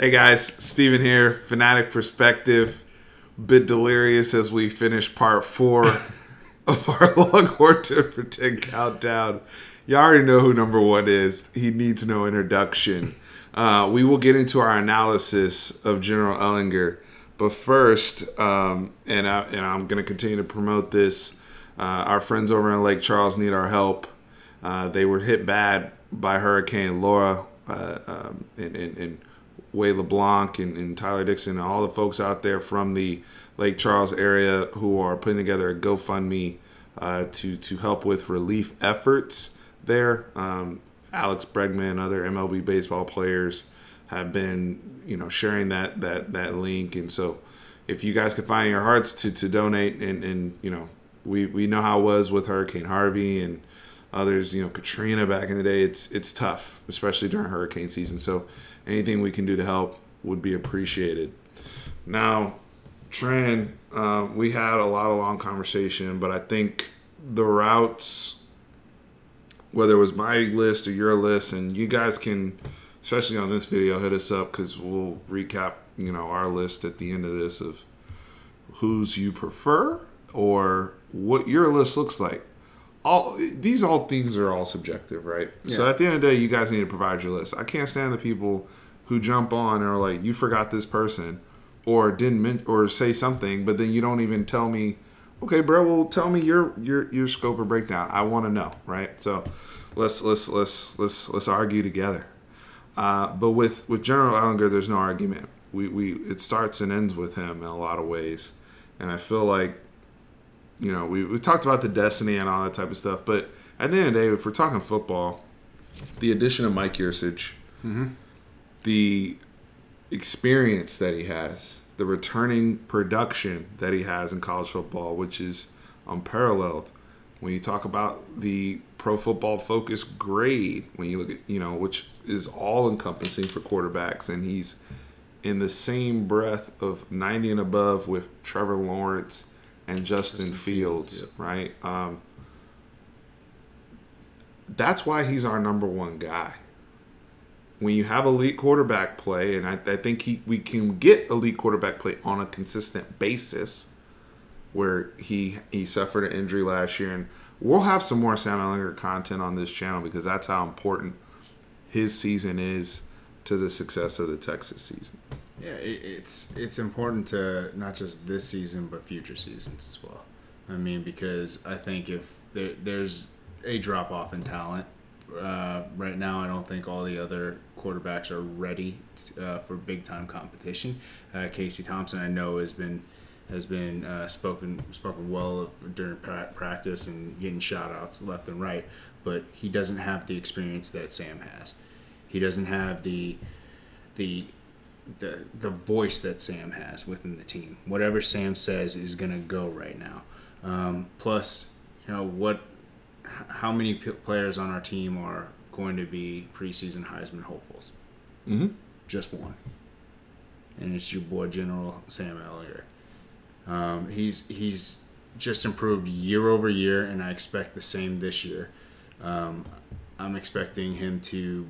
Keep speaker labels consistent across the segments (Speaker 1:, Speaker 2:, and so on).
Speaker 1: Hey guys, Steven here, Fanatic Perspective. Bit delirious as we finish part 4 of our Longhorn 10 for 10 countdown. You already know who number 1 is. He needs no introduction. We will get into our analysis of General Ehlinger. But first, and I'm going to continue to promote this, our friends over in Lake Charles need our help. They were hit bad by Hurricane Laura and Way LeBlanc and Tyler Dixon and all the folks out there from the Lake Charles area who are putting together a GoFundMe to help with relief efforts there. Alex Bregman and other MLB baseball players have been, sharing that link. And so if you guys can find your hearts to donate and we know how it was with Hurricane Harvey and others, Katrina back in the day, it's tough, especially during hurricane season. So anything we can do to help would be appreciated. Now, Tran, we had a lot of long conversation, but I think the routes, whether it was my list or your list, and you guys can, especially on this video, hit us up because we'll recap, our list at the end of this of whose you prefer or what your list looks like. All things are all subjective, right? Yeah. So at the end of the day, you guys need to provide your list. I can't stand the people who jump on and are like, you forgot this person or didn't or say something, but then you don't even tell me, okay, bro, well, tell me your scope of breakdown. I want to know, right? So let's argue together. But with General Ehlinger, there's no argument. It starts and ends with him in a lot of ways, and I feel like, we talked about the destiny and all that type of stuff, but at the end of the day, if we're talking football, the addition of Mike Yurcich, the experience that he has, the returning production that he has in college football, which is unparalleled. When you talk about the Pro Football Focus grade, when you look at, which is all-encompassing for quarterbacks, and he's in the same breath of 90 and above with Trevor Lawrence and Justin Fields, yep. Right? That's why he's our number 1 guy. When you have elite quarterback play, and I think we can get elite quarterback play on a consistent basis, where he suffered an injury last year, and we'll have some more Sam Ehlinger content on this channel because that's how important his season is to the success of the Texas season.
Speaker 2: Yeah, it's important to not just this season but future seasons as well. I mean, because I think if there's a drop off in talent right now, I don't think all the other quarterbacks are ready for big time competition. Casey Thompson, I know, has been spoken well of during practice and getting shout outs left and right, but he doesn't have the experience that Sam has. He doesn't have the voice that Sam has within the team. Whatever Sam says is going to go right now. Plus, how many players on our team are going to be preseason Heisman hopefuls? Mm-hmm. Just one. And it's your boy, General Sam Ehlinger. He's just improved year over year, and I expect the same this year. I'm expecting him to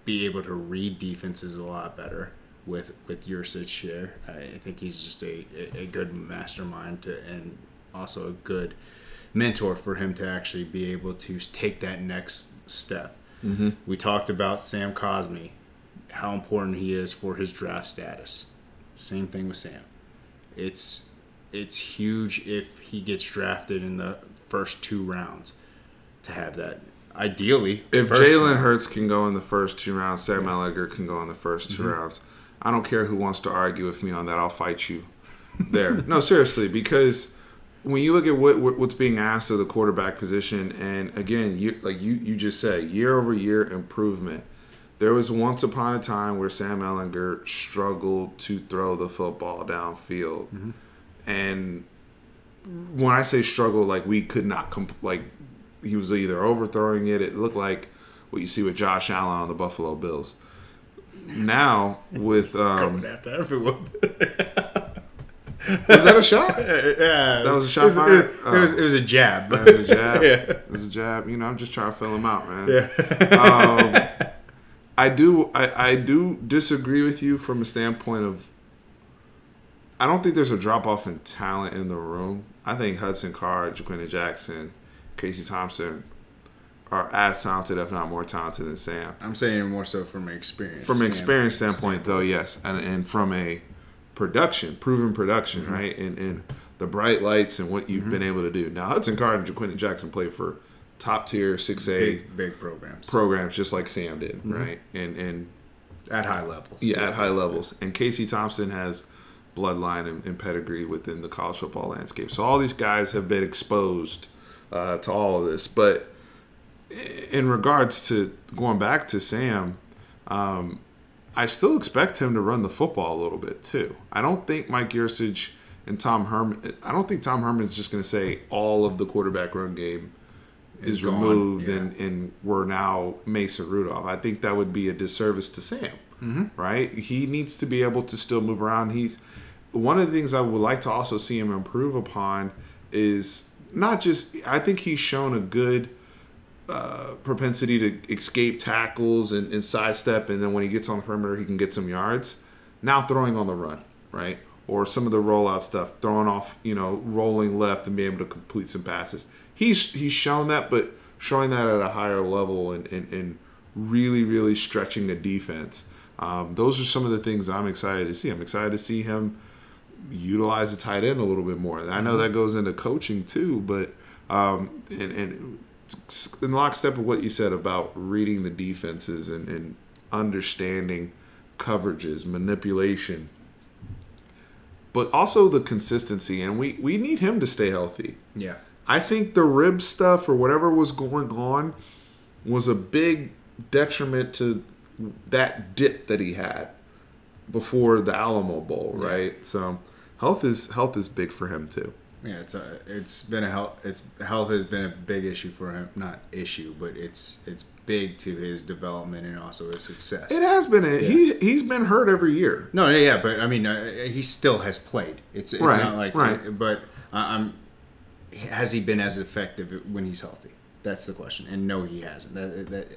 Speaker 2: be able to read defenses a lot better with Yurcich here. I think he's just a good mastermind and also a good mentor for him to actually be able to take that next step. Mm-hmm. We talked about Sam Cosby, how important he is for his draft status. Same thing with Sam. It's huge if he gets drafted in the first 2 rounds to have that. Ideally,
Speaker 1: if Jalen Hurts can go in the first 2 rounds, Sam Ehlinger can go in the first 2 rounds. I don't care who wants to argue with me on that. I'll fight you there. No, seriously, because when you look at what's being asked of the quarterback position, and again, you just said, year over year improvement. There was once upon a time where Sam Ehlinger struggled to throw the football downfield, and when I say struggle, we could not he was either overthrowing it. It looked like what you see with Josh Allen on the Buffalo Bills. Now with
Speaker 2: coming after everyone.
Speaker 1: Was that a shot?
Speaker 2: Yeah,
Speaker 1: that was a shot fired?
Speaker 2: It was a jab.
Speaker 1: That was a jab.
Speaker 2: Yeah.
Speaker 1: It was a jab. I'm just trying to fill him out, man.
Speaker 2: Yeah.
Speaker 1: I do disagree with you from a standpoint of I don't think there's a drop off in talent in the room. I think Hudson Card, Jaquinta Jackson, Casey Thompson are as talented, if not more talented, than Sam.
Speaker 2: I'm saying more so from an experience.
Speaker 1: From an experience standpoint, though, yes, and from a proven production, right, and the bright lights and what you've been able to do. Now, Hudson Card and Jaquinta Jackson play for top tier 6A
Speaker 2: big programs,
Speaker 1: just like Sam did, right, and
Speaker 2: at high levels.
Speaker 1: Yeah, at high levels. And Casey Thompson has bloodline and pedigree within the college football landscape. So all these guys have been exposed to all of this. But in regards to going back to Sam, I still expect him to run the football a little bit too. I don't think Mike Yurcich and Tom Herman. I don't think Tom Herman's just going to say all of the quarterback run game is removed and we're now Mason Rudolph. I think that would be a disservice to Sam, right? He needs to be able to still move around. He's one of the things I would like to also see him improve upon is not just. I think he's shown a good propensity to escape tackles and sidestep, and then when he gets on the perimeter, he can get some yards. Now throwing on the run, right? Or some of the rollout stuff, throwing off, rolling left and being able to complete some passes. He's shown that, but showing that at a higher level and really, really stretching the defense. Those are some of the things I'm excited to see. I'm excited to see him utilize the tight end a little bit more. I know that goes into coaching too, but and in lockstep of what you said about reading the defenses and understanding coverages, manipulation, but also the consistency. And we need him to stay healthy.
Speaker 2: Yeah.
Speaker 1: I think the rib stuff or whatever was going on was a big detriment to that dip that he had before the Alamo Bowl, right? Yeah. So health is big for him too.
Speaker 2: Yeah, health has been a big issue for him. Not issue, but it's big to his development and also his success.
Speaker 1: It has been. He's been hurt every year.
Speaker 2: No, yeah, but I mean, he still has played. It's right, not like
Speaker 1: right.
Speaker 2: But has he been as effective when he's healthy? That's the question. And no, he hasn't.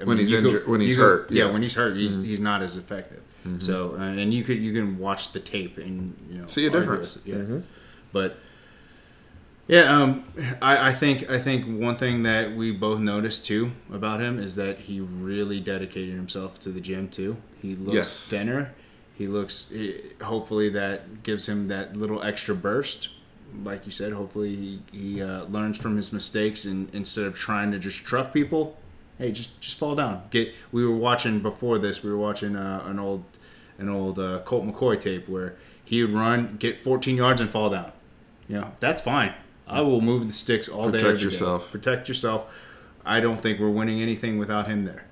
Speaker 1: When he's injured, when he's hurt.
Speaker 2: Yeah, when he's hurt, he's not as effective. Mm-hmm. So, and you can watch the tape and
Speaker 1: see a difference.
Speaker 2: Yeah, but. Yeah, I think one thing that we both noticed too about him is that he really dedicated himself to the gym too. He looks thinner. Hopefully that gives him that little extra burst. Like you said, hopefully he learns from his mistakes and instead of trying to just truck people, hey, just fall down. We were watching before this. We were watching an old Colt McCoy tape where he would run, get 14 yards, and fall down. That's fine. I will move the sticks all day.
Speaker 1: Protect yourself.
Speaker 2: Protect yourself. I don't think we're winning anything without him there.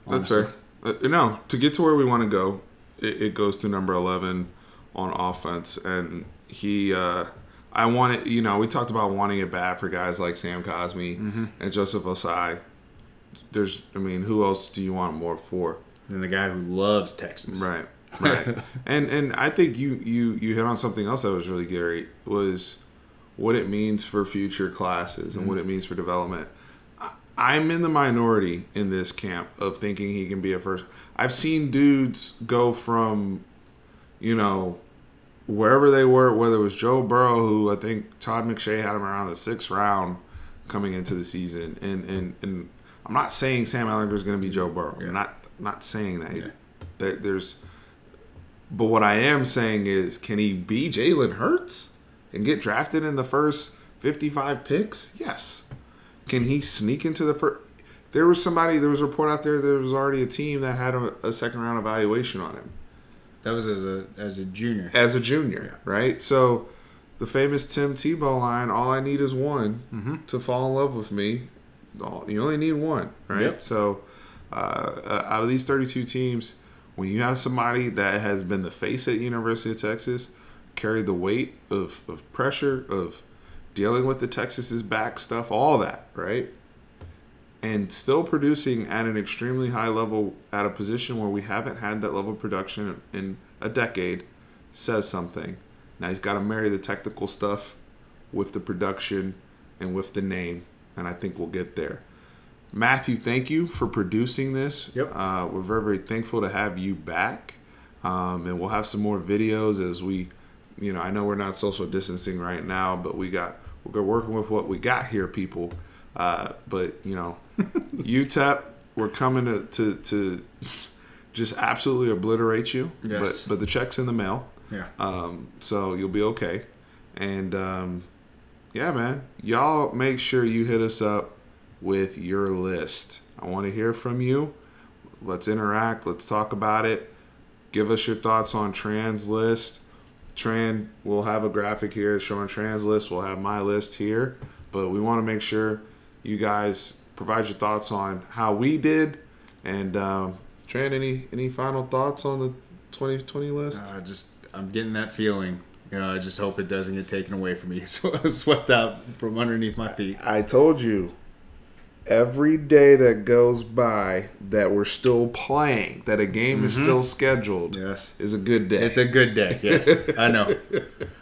Speaker 1: Honestly. That's fair. To get to where we want to go, it goes to number 11 on offense. And we talked about wanting it bad for guys like Sam Cosby and Joseph Osai. Who else do you want more for?
Speaker 2: And the guy who loves Texas.
Speaker 1: Right. and I think you hit on something else that was really great, was what it means for future classes and what it means for development. I'm in the minority in this camp of thinking he can be a first. I've seen dudes go from, wherever they were, whether it was Joe Burrow, who I think Todd McShay had him around the 6th round coming into the season. And I'm not saying Sam Ehlinger is going to be Joe Burrow. Yeah. I'm not saying that. Yeah. But what I am saying is, can he be Jalen Hurts and get drafted in the first 55 picks? Yes. Can he sneak into the first? There was a report out there, there was already a team that had a second round evaluation on him.
Speaker 2: That was as a junior.
Speaker 1: As a junior, right? So the famous Tim Tebow line, all I need is one to fall in love with me. You only need one, right? Yep. So out of these 32 teams, when you have somebody that has been the face at University of Texas, carried the weight of pressure, of dealing with the Texas's back stuff, all that, right? And still producing at an extremely high level at a position where we haven't had that level of production in a decade, says something. Now he's got to marry the technical stuff with the production and with the name, and I think we'll get there. Matthew, thank you for producing this.
Speaker 2: Yep.
Speaker 1: We're very, very thankful to have you back. And we'll have some more videos as we, I know we're not social distancing right now, but we're working with what we got here, people. But, UTEP, we're coming to just absolutely obliterate you.
Speaker 2: Yes.
Speaker 1: But the check's in the mail.
Speaker 2: Yeah.
Speaker 1: So you'll be okay. And, yeah, man, y'all make sure you hit us up with your list. I want to hear from you. Let's interact. Let's talk about it. Give us your thoughts on Tran's list. Tran will have a graphic here showing Tran's list. We'll have my list here. But we want to make sure you guys provide your thoughts on how we did. And Tran, any final thoughts on the 2020 list?
Speaker 2: I'm getting that feeling. I just hope it doesn't get taken away from me. So swept out from underneath my feet.
Speaker 1: I told you. Every day that goes by that we're still playing, that a game is still scheduled, is a good day.
Speaker 2: It's a good day, yes. I know.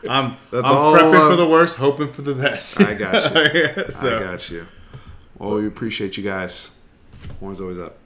Speaker 2: I'm
Speaker 1: all
Speaker 2: prepping for the worst, hoping for the best.
Speaker 1: I got you. I got you. Well, we appreciate you guys. Horns always up.